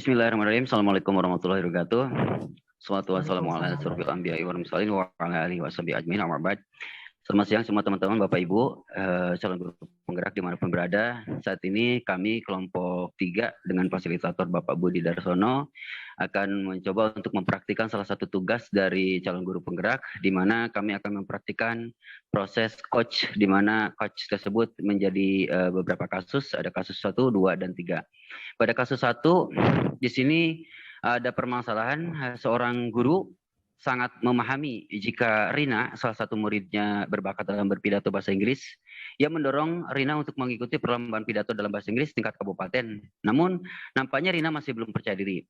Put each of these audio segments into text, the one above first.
Bismillahirrahmanirrahim. Assalamualaikum warahmatullahi wabarakatuh. Salatu wassalamu ala Waalaikumsalam. asyrofil anbiya'i wal mursalin wa ala alihi washabihi ajmain, amma ba'd. Selamat siang semua teman-teman, Bapak Ibu, calon guru penggerak dimanapun berada. Saat ini kami kelompok 3 dengan fasilitator Bapak Budi Darsono akan mencoba untuk mempraktikkan salah satu tugas dari calon guru penggerak, di mana kami akan mempraktikkan proses coach, di mana coach tersebut menjadi beberapa kasus, ada kasus 1, 2, dan 3. Pada kasus 1, di sini ada permasalahan seorang guru sangat memahami jika Rina, salah satu muridnya berbakat dalam berpidato bahasa Inggris, ia mendorong Rina untuk mengikuti perlombaan pidato dalam bahasa Inggris tingkat kabupaten. Namun, nampaknya Rina masih belum percaya diri.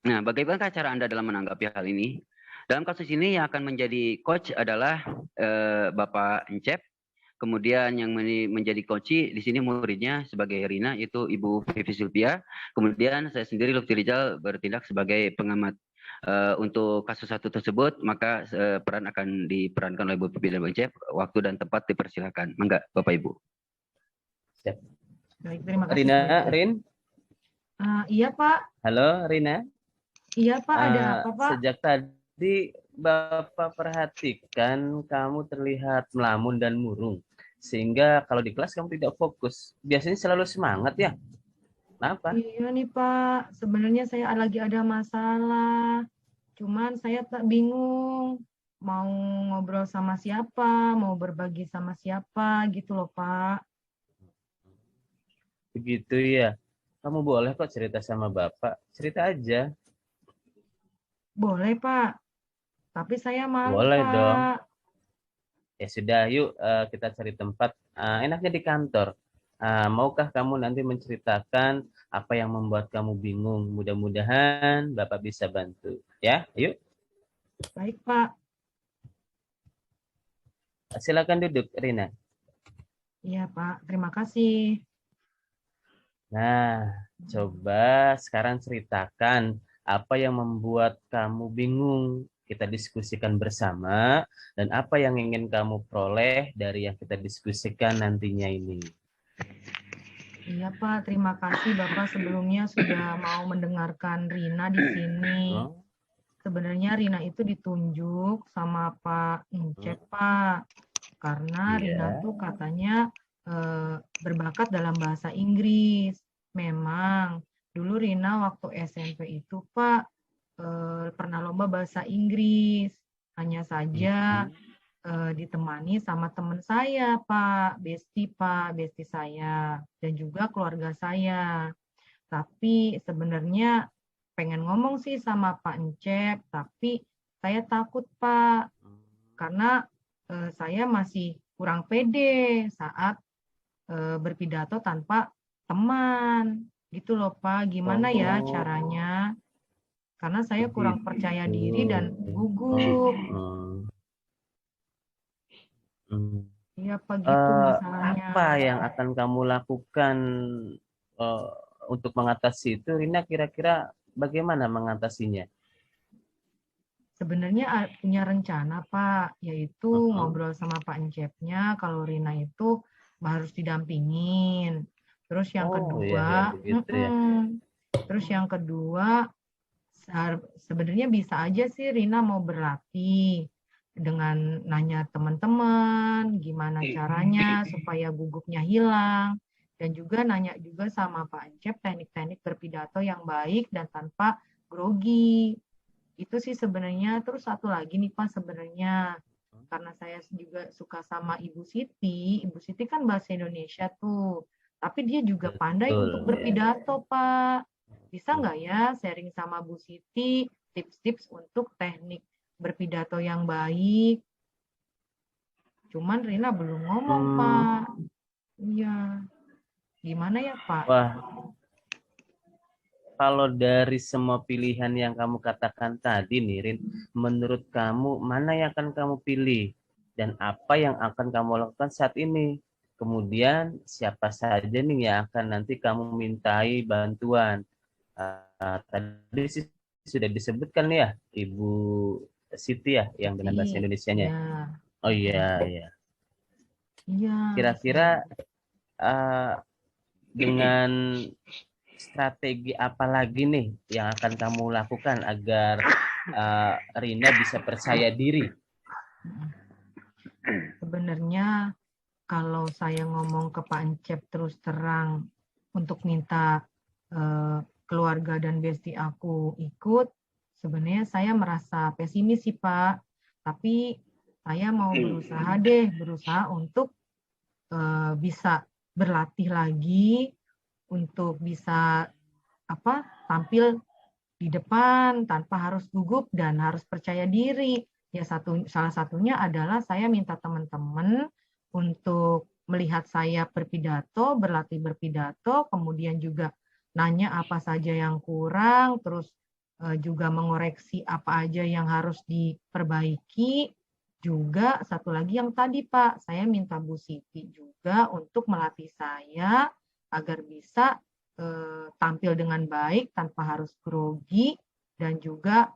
Nah, bagaimana cara Anda dalam menanggapi hal ini? Dalam kasus ini yang akan menjadi coach adalah Bapak Encep. Kemudian yang menjadi coach di sini muridnya sebagai Rina itu Ibu Vivi Sylvia. Kemudian saya sendiri Lutfi Rizal bertindak sebagai pengamat. Untuk kasus 1 tersebut, maka peran akan diperankan oleh Bu Pipi dan Bang Cep. Waktu dan tempat dipersilakan. Mangga, Bapak Ibu. Siap. Baik, terima kasih. Rina, Rin? Iya, Pak. Halo, Rina? Iya, Pak. Ada apa, Pak? Sejak tadi Bapak perhatikan kamu terlihat melamun dan murung. Sehingga kalau di kelas kamu tidak fokus. Biasanya selalu semangat ya? Kenapa? Iya nih, Pak. Sebenarnya saya lagi ada masalah. Cuman saya tak bingung. Mau ngobrol sama siapa, mau berbagi sama siapa, gitu loh, Pak. Begitu ya. Kamu boleh kok cerita sama Bapak. Cerita aja. Boleh, Pak. Tapi saya malu, Boleh Pak. dong. Ya sudah, yuk kita cari tempat. Enaknya di kantor. Maukah kamu nanti menceritakan apa yang membuat kamu bingung? Mudah-mudahan Bapak bisa bantu. Ya, yuk. Baik, Pak. Silakan duduk, Rina. Iya, Pak. Terima kasih. Nah, coba sekarang ceritakan apa yang membuat kamu bingung. Kita diskusikan bersama dan apa yang ingin kamu peroleh dari yang kita diskusikan nantinya ini. Iya, Pak. Terima kasih Bapak sebelumnya sudah mau mendengarkan Rina di sini. Sebenarnya Rina itu ditunjuk sama Pak Encep, Pak. Karena Rina tuh katanya berbakat dalam bahasa Inggris. Memang dulu Rina waktu SMP itu, Pak, pernah lomba bahasa Inggris. Hanya saja ditemani sama teman saya, Pak, bestie saya, dan juga keluarga saya. Tapi sebenarnya pengen ngomong sih sama Pak Encep, tapi saya takut, Pak, karena saya masih kurang pede saat berpidato tanpa teman. Gitu loh, Pak. Gimana ya caranya? Karena saya kurang percaya diri dan gugup. Iya, Pak, gitu masalahnya. Apa yang akan kamu lakukan untuk mengatasi itu? Rina kira-kira bagaimana mengatasinya? Sebenarnya punya rencana, Pak, yaitu ngobrol sama Pak Encepnya kalau Rina itu harus didampingin. Terus yang kedua, terus yang kedua, sebenarnya bisa aja sih Rina mau berlatih dengan nanya teman-teman gimana caranya supaya gugupnya hilang, dan juga nanya juga sama Pak Encep teknik-teknik berpidato yang baik dan tanpa grogi. Itu sih sebenarnya. Terus satu lagi nih, Pak, sebenarnya karena saya juga suka sama Ibu Siti kan bahasa Indonesia tuh, tapi dia juga pandai untuk berpidato, Pak. Bisa nggak ya sharing sama Bu Siti tips-tips untuk teknik berpidato yang baik? Cuman Rina belum ngomong, Pak. Iya. Gimana ya, Pak? Wah, kalau dari semua pilihan yang kamu katakan tadi, Rin, menurut kamu mana yang akan kamu pilih? Dan apa yang akan kamu lakukan saat ini? Kemudian siapa saja nih yang akan nanti kamu mintai bantuan? Tadi sudah disebutkan ya, Ibu Siti ya, yang dengan bahasa Indonesianya. Ya. Oh iya, iya. Iya. Kira-kira dengan strategi apa lagi nih yang akan kamu lakukan agar Rina bisa percaya diri? Sebenarnya kalau saya ngomong ke Pak Encep terus terang untuk minta keluarga dan besti aku ikut, sebenarnya saya merasa pesimis sih Pak. Tapi saya mau berusaha untuk bisa berlatih lagi untuk bisa tampil di depan tanpa harus gugup dan harus percaya diri. Ya salah satunya adalah saya minta teman-teman untuk melihat saya berpidato, berlatih berpidato, kemudian juga nanya apa saja yang kurang, terus juga mengoreksi apa aja yang harus diperbaiki. Juga satu lagi yang tadi Pak, saya minta Bu Siti juga untuk melatih saya agar bisa tampil dengan baik tanpa harus grogi dan juga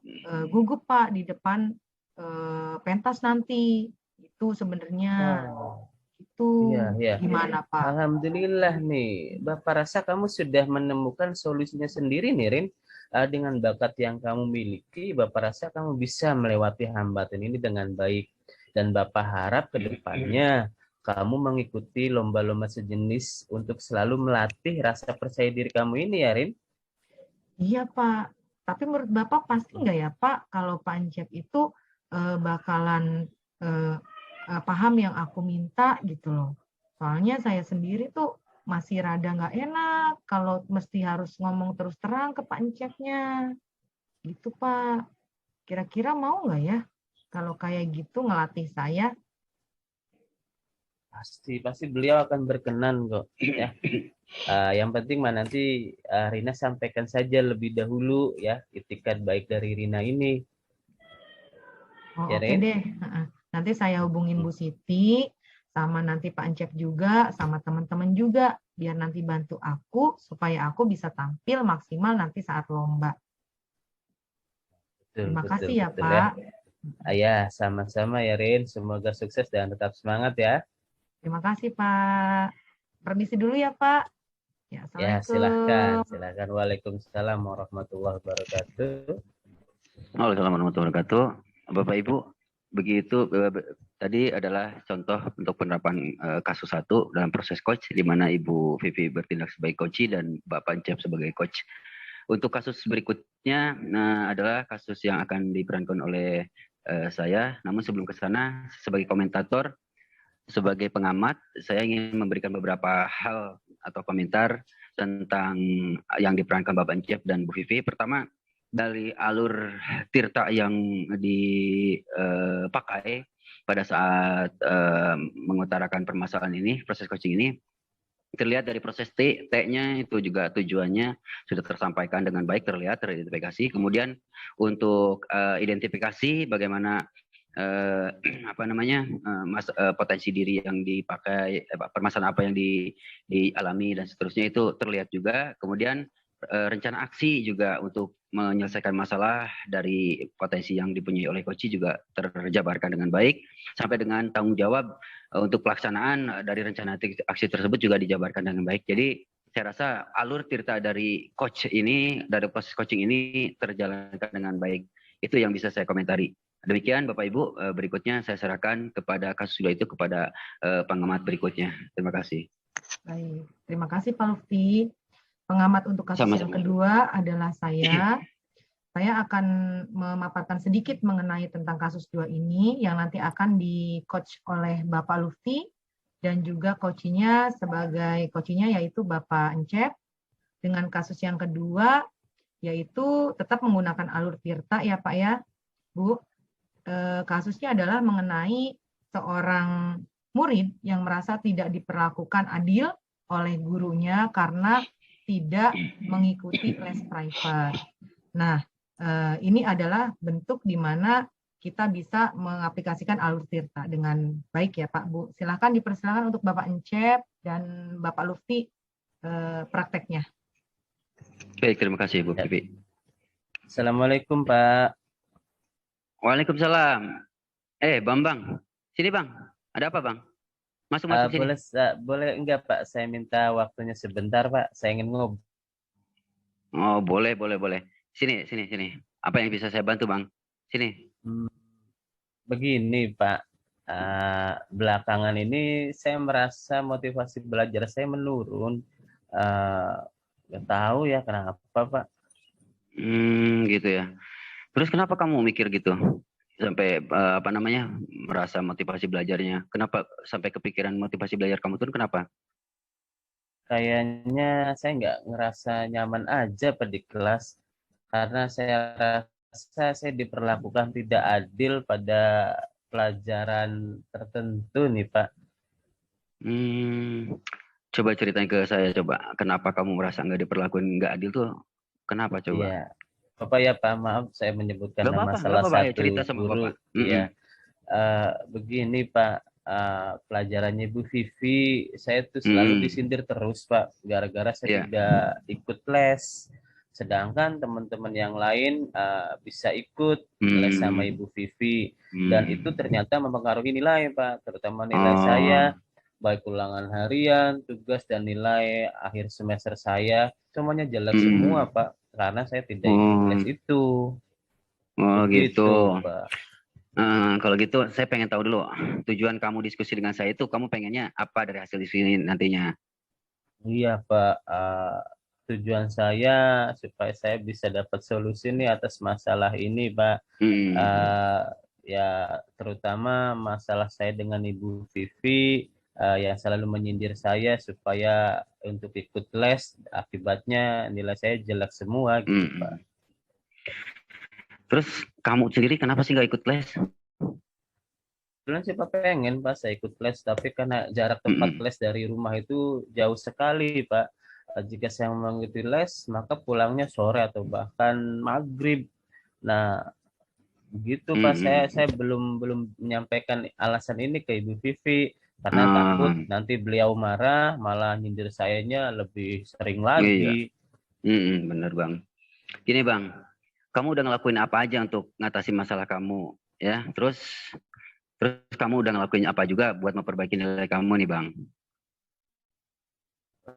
gugup Pak di depan pentas nanti. Itu sebenarnya itu Iya. gimana Pak? Alhamdulillah nih, Bapak rasa kamu sudah menemukan solusinya sendiri nih, Rin. Dengan bakat yang kamu miliki, Bapak rasa kamu bisa melewati hambatan ini dengan baik. Dan Bapak harap ke depannya kamu mengikuti lomba-lomba sejenis untuk selalu melatih rasa percaya diri kamu ini ya, Rin? Iya Pak. Tapi menurut Bapak pasti nggak ya Pak kalau Pak Encep itu bakalan paham yang aku minta gitu loh. Soalnya saya sendiri tuh masih rada nggak enak kalau mesti harus ngomong terus terang ke Pak Encepnya. Gitu Pak. Kira-kira mau nggak ya kalau kayak gitu ngelatih saya? Pasti beliau akan berkenan kok ya. Yang penting nanti Rina sampaikan saja lebih dahulu ya itikat baik dari Rina ini. Oh, Ya, oke Rin? deh. Nanti saya hubungin Bu Siti, sama nanti Pak Encep juga, sama teman-teman juga, biar nanti bantu aku, supaya aku bisa tampil maksimal nanti saat lomba. Terima kasih ya, Betul, Pak. Ya, sama-sama ya, Rin. Semoga sukses dan tetap semangat ya. Terima kasih, Pak. Permisi dulu ya, Pak. Ya, Ya, Assalamualaikum. silahkan. Waalaikumsalam warahmatullahi wabarakatuh. Waalaikumsalam warahmatullahi wabarakatuh. Bapak Ibu, begitu tadi adalah contoh untuk penerapan kasus 1 dalam proses coach di mana Ibu Vivi bertindak sebagai coach dan Bapak Encep sebagai coach. Untuk kasus berikutnya adalah kasus yang akan diperankan oleh saya. Namun sebelum ke sana, sebagai komentator, sebagai pengamat, saya ingin memberikan beberapa hal atau komentar tentang yang diperankan Bapak Encep dan Bu Vivi. Pertama, dari alur tirta yang dipakai pada saat mengutarakan permasalahan ini, proses coaching ini, terlihat dari proses T-nya itu juga tujuannya sudah tersampaikan dengan baik, terlihat teridentifikasi. Kemudian untuk identifikasi bagaimana potensi diri yang dipakai, permasalahan apa yang dialami dan seterusnya itu terlihat juga. Kemudian rencana aksi juga untuk menyelesaikan masalah dari potensi yang dipunyai oleh coach juga terjabarkan dengan baik, sampai dengan tanggung jawab untuk pelaksanaan dari rencana aksi tersebut juga dijabarkan dengan baik. Jadi saya rasa alur tirta dari coach ini, dari proses coaching ini terjalankan dengan baik. Itu yang bisa saya komentari. Demikian Bapak Ibu, berikutnya saya serahkan kepada kasus itu kepada pengamat berikutnya. Terima kasih. Baik, terima kasih Pak Lutfi. Pengamat untuk kasus yang kedua adalah saya. Saya akan memaparkan sedikit mengenai tentang kasus 2 ini yang nanti akan di-coach oleh Bapak Lutfi dan juga coachnya sebagai coachnya yaitu Bapak Encep. Dengan kasus yang kedua yaitu tetap menggunakan alur tirta ya Pak ya, Bu. Kasusnya adalah mengenai seorang murid yang merasa tidak diperlakukan adil oleh gurunya karena tidak mengikuti les private. Nah, ini adalah bentuk di mana kita bisa mengaplikasikan alur tirta dengan baik ya Pak Bu. Silakan dipersilakan untuk Bapak Encep dan Bapak Lutfi prakteknya. Baik, terima kasih Bu Vivi. Assalamualaikum Pak. Waalaikumsalam. Bang. Sini Bang. Ada apa Bang? Masuk sini. Boleh enggak Pak? Saya minta waktunya sebentar Pak. Saya ingin ngobrol. Oh, boleh, boleh, boleh. Sini, sini, sini. Apa yang bisa saya bantu, Bang? Sini. Hmm, Begini, Pak. Belakangan ini saya merasa motivasi belajar saya menurun. Eh, Nggak tahu ya kenapa, Pak. Gitu ya. Terus kenapa kamu mikir gitu? Sampai apa namanya? Merasa motivasi belajarnya. Kenapa sampai kepikiran motivasi belajar kamu tuh kenapa? Kayaknya saya nggak ngerasa nyaman aja Pak di kelas. Karena saya rasa saya diperlakukan tidak adil pada pelajaran tertentu nih, Pak. Hmm, coba ceritain ke saya coba. Kenapa kamu merasa nggak diperlakukan nggak adil tuh? Kenapa Iya, coba? Bapak ya Pak, maaf saya menyebutkan nama Gak salah apa-apa. Ya, satu cerita sama guru. Bapak. Iya, Mm-mm. Begini Pak, pelajarannya Ibu Vivi, saya tuh selalu Mm-mm. disindir terus Pak, gara-gara saya Iya. tidak ikut les. Sedangkan teman-teman yang lain bisa ikut les sama Hmm. Ibu Vivi, dan itu Hmm. ternyata mempengaruhi nilai Pak, terutama nilai saya, Oh. baik ulangan harian, tugas, dan nilai akhir semester saya, semuanya jelek semua Hmm. Pak, karena saya tidak ikut les Oh. itu. Oh gitu. Begitu Pak. Kalau gitu saya pengen tahu dulu tujuan kamu diskusi dengan saya itu kamu pengennya apa dari hasil diskusi ini nantinya? Iya Pak, tujuan saya supaya saya bisa dapat solusi nih atas masalah ini Pak. Hmm. Eh, Ya terutama masalah saya dengan Ibu Vivi, yang selalu menyindir saya supaya untuk ikut les, akibatnya nilai saya jelek semua gitu Pak. Hmm. Terus kamu sendiri kenapa sih nggak ikut les? Sebenarnya sih Pak pengen Pak saya ikut les, tapi karena jarak tempat Hmm. les dari rumah itu jauh sekali Pak. Jika saya mengikuti les, maka pulangnya sore atau bahkan maghrib. Nah, begitu Pak, Hmm. saya belum belum menyampaikan alasan ini ke Ibu Vivi karena takut Ah, nanti beliau marah, malah nyindir sayanya lebih sering iya. lagi. Bener bang. Gini bang, kamu udah ngelakuin apa aja untuk ngatasi masalah kamu, ya? Terus kamu udah ngelakuin apa juga buat memperbaiki nilai kamu nih bang?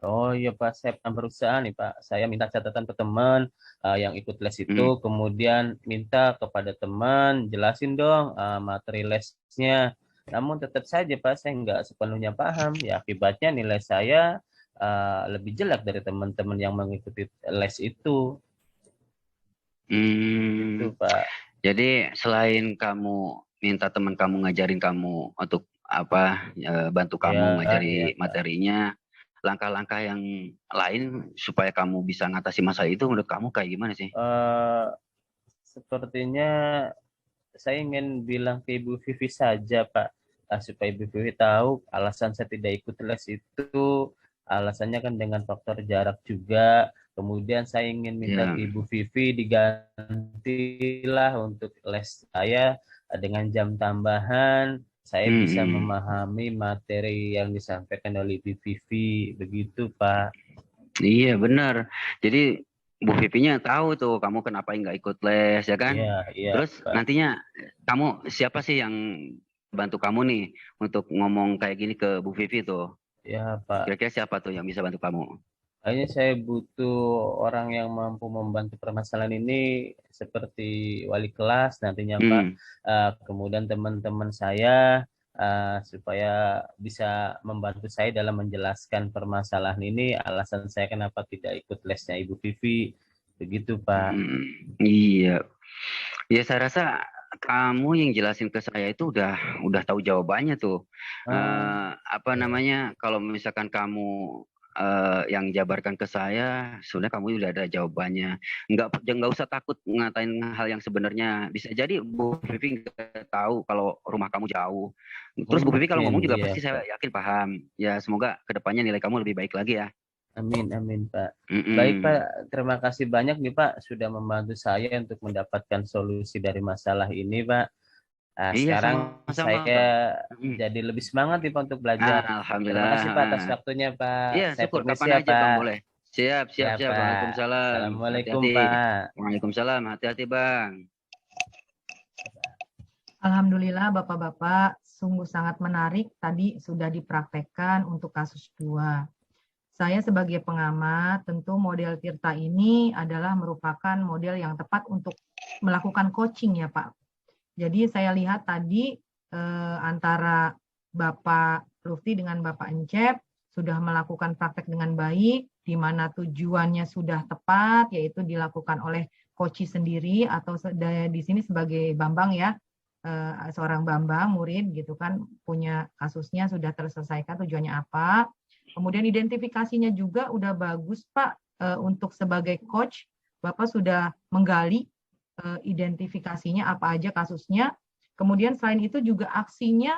Oh iya Pak, saya akan berusaha nih Pak. Saya minta catatan ke teman yang ikut les itu, Hmm. kemudian minta kepada teman jelasin dong materi lesnya. Namun tetap saja Pak, saya nggak sepenuhnya paham. Ya akibatnya nilai saya lebih jelek dari teman-teman yang mengikuti les itu. Itu Hmm. Pak. Jadi selain kamu minta teman kamu ngajarin kamu untuk apa, bantu Ya, kamu ya ngajari Pak. materinya, langkah-langkah yang lain supaya kamu bisa ngatasi masalah itu menurut kamu kayak gimana sih? Eh, Sepertinya saya ingin bilang ke Ibu Vivi saja, Pak, supaya Ibu Vivi tahu alasan saya tidak ikut les itu, alasannya kan dengan faktor jarak juga. Kemudian saya ingin minta Ya. ke Ibu Vivi digantilah untuk les saya dengan jam tambahan. Saya bisa Hmm. memahami materi yang disampaikan oleh Ibu Vivi, begitu, Pak. Iya benar. Jadi Bu Vivinya tahu tuh kamu kenapa nggak ikut les ya kan? Iya, iya, Terus Pak. nantinya kamu siapa sih yang bantu kamu nih untuk ngomong kayak gini ke Bu Vivi tuh? Ya, Pak. Kira-kira siapa tuh yang bisa bantu kamu? Kayaknya saya butuh orang yang mampu membantu permasalahan ini seperti wali kelas nantinya Pak. Hmm. Kemudian teman-teman saya supaya bisa membantu saya dalam menjelaskan permasalahan ini, alasan saya kenapa tidak ikut lesnya Ibu Vivi. Begitu Pak. Iya. Ya saya rasa kamu yang jelasin ke saya itu udah tahu jawabannya tuh. Ah, Apa ya. namanya? Kalau misalkan kamu yang jabarkan ke saya, sebenarnya kamu udah ada jawabannya. Nggak usah takut ngatain hal yang sebenarnya. Bisa jadi Bu Vivi nggak tahu kalau rumah kamu jauh. Oh Terus Bu Vivi kalau mungkin ngomong juga iya pasti saya Pak. yakin paham. Ya semoga kedepannya nilai kamu lebih baik lagi ya. Amin, amin Pak. Baik Pak, Mm-mm. terima kasih banyak nih Pak sudah membantu saya untuk mendapatkan solusi dari masalah ini Pak. Iya Sekarang sama-sama saya Bang. Mm. jadi lebih semangat nih Pak untuk belajar. Terima Alhamdulillah. kasih Pak atas waktunya Pak. Iya, Saya syukur. permisi Kapan ya aja, Bang, Pak. boleh. Siap, siap, Ya siap. Pak. Waalaikumsalam. Assalamualaikum Hati-hati. Pak. Waalaikumsalam. Hati-hati, Bang. Alhamdulillah Bapak-Bapak, sungguh sangat menarik tadi sudah dipraktekkan untuk kasus 2. saya sebagai pengamat, tentu model Tirta ini adalah merupakan model yang tepat untuk melakukan coaching ya Pak. Jadi saya lihat tadi antara Bapak Lutfi dengan Bapak Encep sudah melakukan praktek dengan baik, di mana tujuannya sudah tepat, yaitu dilakukan oleh coach sendiri atau di sini sebagai Bambang ya, seorang Bambang murid gitu kan, punya kasusnya sudah terselesaikan tujuannya apa. Kemudian identifikasinya juga udah bagus Pak, untuk sebagai coach Bapak sudah menggali identifikasinya apa aja kasusnya. Kemudian selain itu juga aksinya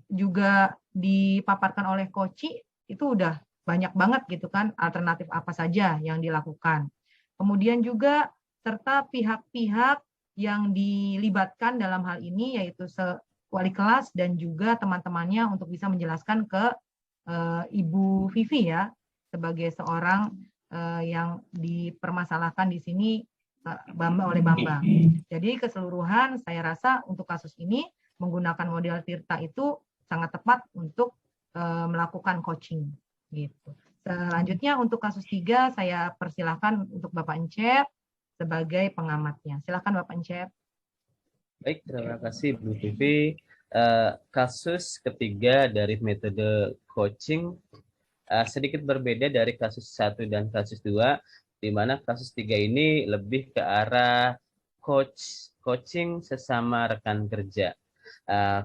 juga dipaparkan oleh coach itu udah banyak banget gitu kan, alternatif apa saja yang dilakukan. Kemudian juga serta pihak-pihak yang dilibatkan dalam hal ini yaitu wali kelas dan juga teman-temannya untuk bisa menjelaskan ke Ibu Vivi ya, sebagai seorang yang dipermasalahkan di sini oleh Bambang. Jadi keseluruhan saya rasa untuk kasus ini menggunakan model Tirta itu sangat tepat untuk melakukan coaching gitu. Selanjutnya untuk kasus 3 saya persilahkan untuk Bapak Encep sebagai pengamatnya. Silakan Bapak Encep. Baik, terima kasih Bu Vivi. Kasus ketiga dari metode coaching sedikit berbeda dari kasus 1 dan kasus 2, di mana kasus 3 ini lebih ke arah coaching sesama rekan kerja.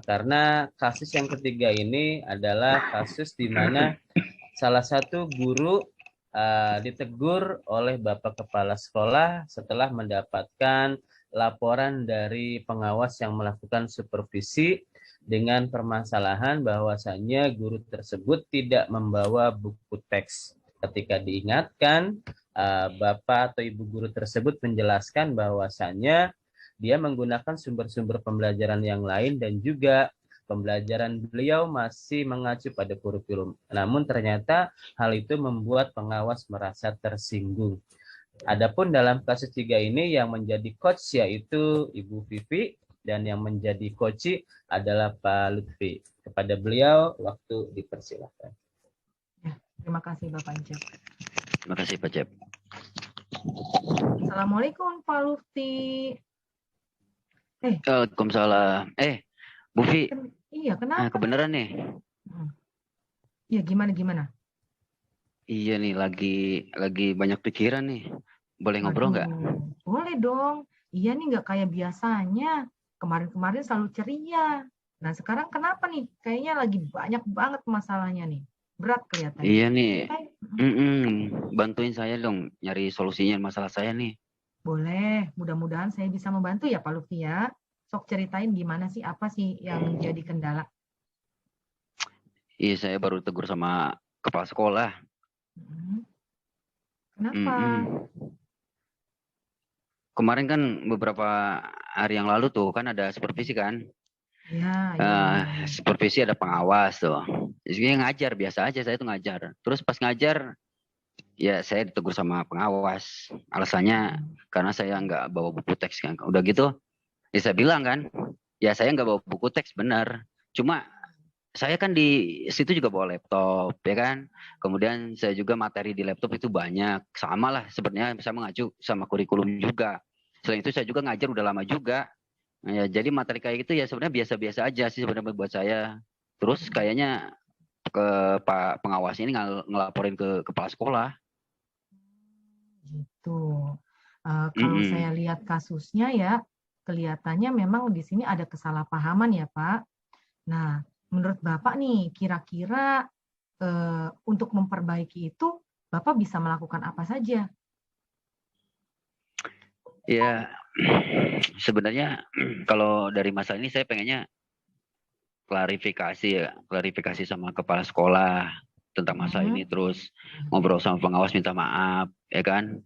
Karena kasus yang ketiga ini adalah kasus di mana salah satu guru ditegur oleh Bapak Kepala Sekolah setelah mendapatkan laporan dari pengawas yang melakukan supervisi dengan permasalahan bahwasannya guru tersebut tidak membawa buku teks. Ketika diingatkan, Bapak atau Ibu guru tersebut menjelaskan bahwasannya dia menggunakan sumber-sumber pembelajaran yang lain dan juga pembelajaran beliau masih mengacu pada kurikulum. Namun ternyata hal itu membuat pengawas merasa tersinggung. Adapun dalam kasus 3 ini yang menjadi coach yaitu Ibu Vivi dan yang menjadi coach adalah Pak Lutfi. Kepada beliau waktu dipersilakan. Ya, terima kasih Bapak Encep. Terima kasih Pak Cep. Assalamualaikum Pak Lutfi. Waalaikumsalam. Bu Vi. Iya, kenapa? Kebenaran nih. Iya, gimana? Iya nih, lagi banyak pikiran nih. Boleh ngobrol nggak? Boleh dong. Iya nih, nggak kayak biasanya. Kemarin-kemarin selalu ceria. Nah, sekarang kenapa nih? Kayaknya lagi banyak banget masalahnya nih. Berat kelihatannya. Iya nih. Bantuin saya dong nyari solusinya masalah saya nih. Boleh. Mudah-mudahan saya bisa membantu ya Pak Lutfi ya. Sok ceritain gimana sih, apa sih yang jadi kendala? Iya, saya baru tegur sama kepala sekolah. Kenapa? Kemarin kan beberapa hari yang lalu tuh kan ada supervisi kan? Ya. Supervisi ada pengawas tuh. Jadi ngajar biasa aja, saya tuh ngajar. Terus pas ngajar, ya saya ditegur sama pengawas. Alasannya karena saya nggak bawa buku teks kan. Udah gitu, ya saya bilang kan, ya saya nggak bawa buku teks benar. Cuma saya kan di situ juga bawa laptop, ya kan. Kemudian saya juga materi di laptop itu banyak. Sama lah sebenarnya saya mengacu sama kurikulum juga. Selain itu saya juga ngajar udah lama juga. Ya, jadi materi kayak gitu ya sebenarnya biasa-biasa aja sih sebenarnya buat saya. Terus kayaknya ke Pak pengawas ini ngelaporin ke kepala sekolah. Gitu. Kalau saya lihat kasusnya ya, kelihatannya memang di sini ada kesalahpahaman ya Pak. Nah, menurut Bapak nih, kira-kira untuk memperbaiki itu, Bapak bisa melakukan apa saja? Ya, sebenarnya kalau dari masalah ini saya pengennya klarifikasi sama kepala sekolah tentang masalah ini, terus ngobrol sama pengawas minta maaf, ya kan,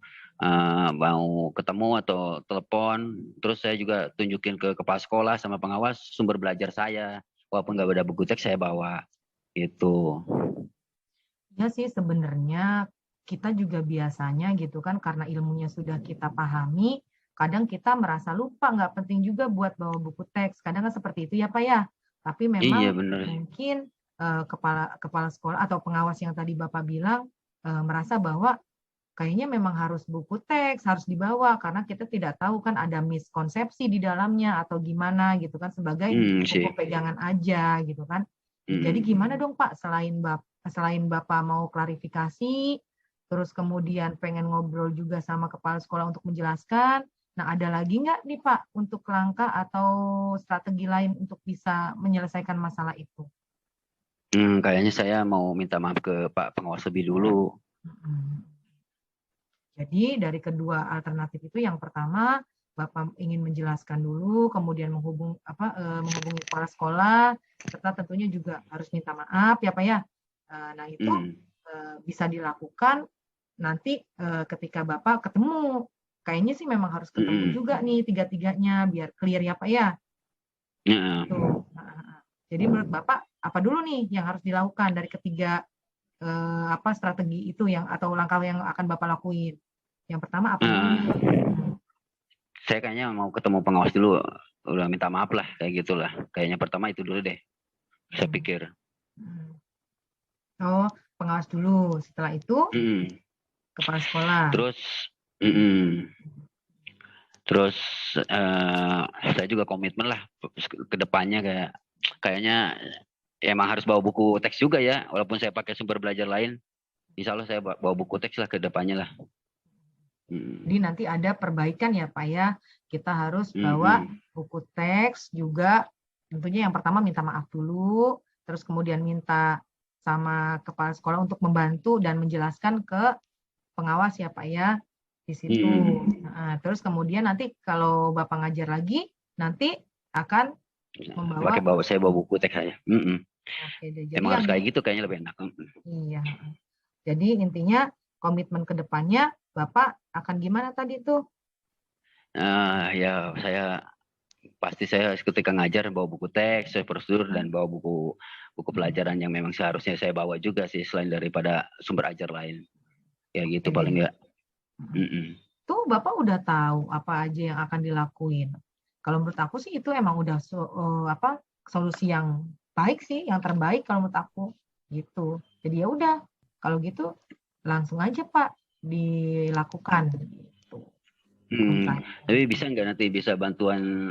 mau ketemu atau telepon, terus saya juga tunjukin ke kepala sekolah sama pengawas sumber belajar saya, walaupun nggak ada buku teks saya bawa, gitu. Ya sih sebenarnya kita juga biasanya gitu kan karena ilmunya sudah kita pahami, kadang kita merasa lupa nggak penting juga buat bawa buku teks, kadang kan seperti itu ya Pak ya. Tapi memang Iya, bener. mungkin kepala sekolah atau pengawas yang tadi Bapak bilang merasa bahwa kayaknya memang harus buku teks, harus dibawa karena kita tidak tahu kan ada miskonsepsi di dalamnya atau gimana gitu kan sebagai buku pegangan aja gitu kan. Jadi gimana dong Pak selain Bapak mau klarifikasi, terus kemudian pengen ngobrol juga sama kepala sekolah untuk menjelaskan. Nah, ada lagi nggak nih Pak untuk langkah atau strategi lain untuk bisa menyelesaikan masalah itu? Kayaknya saya mau minta maaf ke Pak Pengawas lebih dulu. Jadi dari kedua alternatif itu yang pertama Bapak ingin menjelaskan dulu, kemudian menghubungi kepala sekolah, serta tentunya juga harus minta maaf ya Pak ya. Nah itu bisa dilakukan nanti ketika Bapak ketemu. Kayaknya sih memang harus ketemu juga nih tiga-tiganya biar clear ya Pak ya. Tuh. Jadi menurut Bapak apa dulu nih yang harus dilakukan dari ketiga strategi itu atau langkah yang akan Bapak lakuin? Yang pertama apa dulu nih? Saya kayaknya mau ketemu pengawas dulu, udah minta maaf lah kayak gitulah. Kayaknya pertama itu dulu deh. Saya pikir. Oh, pengawas dulu. Setelah itu kepala sekolah. Terus saya juga komitmen lah ke depannya kayaknya emang harus bawa buku teks juga ya, walaupun saya pakai sumber belajar lain. Insya Allah saya bawa buku teks lah ke depannya lah. Jadi nanti ada perbaikan ya Pak ya. Kita harus bawa buku teks juga. Tentunya yang pertama minta maaf dulu, terus kemudian minta sama kepala sekolah untuk membantu dan menjelaskan ke pengawas ya Pak ya di situ. Nah, terus kemudian nanti kalau Bapak ngajar lagi, nanti akan saya bawa buku teks saya. Oke, jadi emang harus kayak gitu kayaknya lebih enak. Iya. Jadi intinya komitmen ke depannya Bapak akan gimana tadi tuh? Ya saya ketika ngajar bawa buku teks, saya prosedur dan bawa buku pelajaran yang memang seharusnya saya bawa juga sih selain daripada sumber ajar lain. Ya gitu paling enggak. Tuh Bapak udah tahu apa aja yang akan dilakuin. Kalau menurut aku sih itu emang udah solusi yang baik sih, yang terbaik kalau menurut aku gitu. Jadi ya udah, kalau gitu langsung aja Pak dilakukan gitu. Tapi bisa nggak nanti bisa bantuan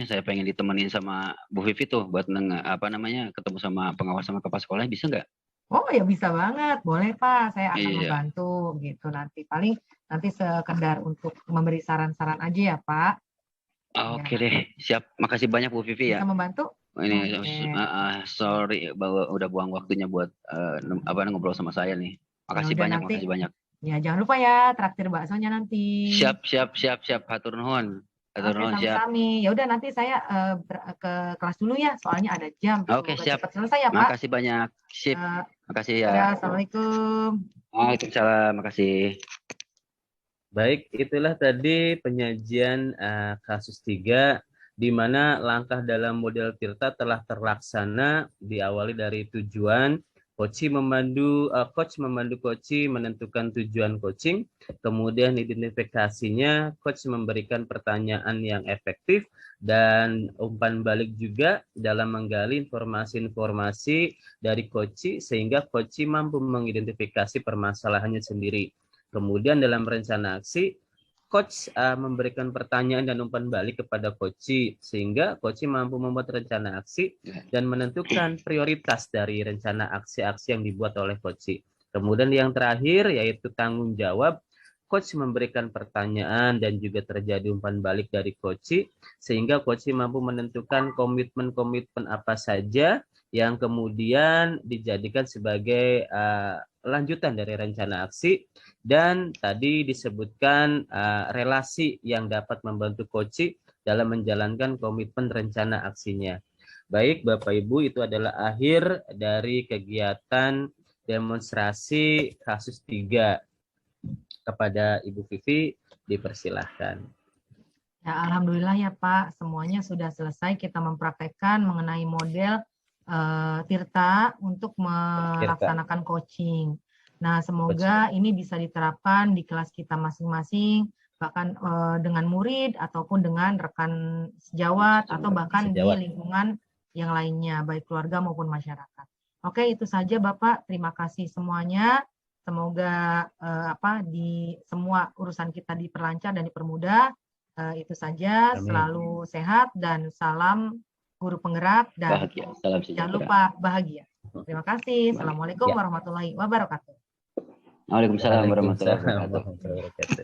saya pengen ditemenin sama Bu Vivi tuh buat ketemu sama pengawas sama kepala sekolah, bisa nggak? Oh ya bisa banget, boleh Pak, saya akan membantu gitu nanti. Paling nanti sekedar untuk memberi saran-saran aja ya Pak. Oke deh, siap. Makasih banyak Bu Vivi ya. Bisa membantu? Ini sorry bahwa udah buang waktunya buat ngobrol sama saya nih. Makasih banyak. Ya jangan lupa ya traktir baksonya nanti. Siap. Hatur nuhun. Sami-sami. Ya udah nanti saya ke kelas dulu ya, soalnya ada jam. Oke, siap. Cepat selesai ya Pak. Makasih banyak. Sip. Makasih ya. Assalamualaikum. Waalaikumsalam. Makasih. Baik, itulah tadi penyajian kasus 3 di mana langkah dalam model Tirta telah terlaksana, diawali dari tujuan, coach memandu coach menentukan tujuan coaching, kemudian identifikasinya, coach memberikan pertanyaan yang efektif, dan umpan balik juga dalam menggali informasi-informasi dari coach sehingga coach mampu mengidentifikasi permasalahannya sendiri. Kemudian dalam rencana aksi, coach memberikan pertanyaan dan umpan balik kepada coach sehingga coach mampu membuat rencana aksi dan menentukan prioritas dari rencana aksi-aksi yang dibuat oleh coach. Kemudian yang terakhir yaitu tanggung jawab, coach memberikan pertanyaan dan juga terjadi umpan balik dari coach sehingga coach mampu menentukan komitmen-komitmen apa saja yang kemudian dijadikan sebagai lanjutan dari rencana aksi. Dan tadi disebutkan relasi yang dapat membantu coach dalam menjalankan komitmen rencana aksinya. Baik Bapak Ibu, itu adalah akhir dari kegiatan demonstrasi kasus 3. Kepada Ibu Vivi dipersilahkan. Ya, alhamdulillah ya Pak, semuanya sudah selesai. Kita mempraktekkan mengenai model Tirta untuk melaksanakan coaching. Nah, semoga ini bisa diterapkan di kelas kita masing-masing, bahkan dengan murid ataupun dengan rekan sejawat atau bahkan di lingkungan yang lainnya, baik keluarga maupun masyarakat. Oke, itu saja Bapak. Terima kasih semuanya. Semoga di semua urusan kita diperlancar dan dipermudah. Itu saja. Amin. Selalu sehat dan salam guru penggerak dan Bahagia. Salam jangan sejahtera. lupa bahagia. Terima kasih. Assalamualaikum Ya. warahmatullahi wabarakatuh. Waalaikumsalam warahmatullahi Waalaikumsalam wabarakatuh. warahmatullahi wabarakatuh.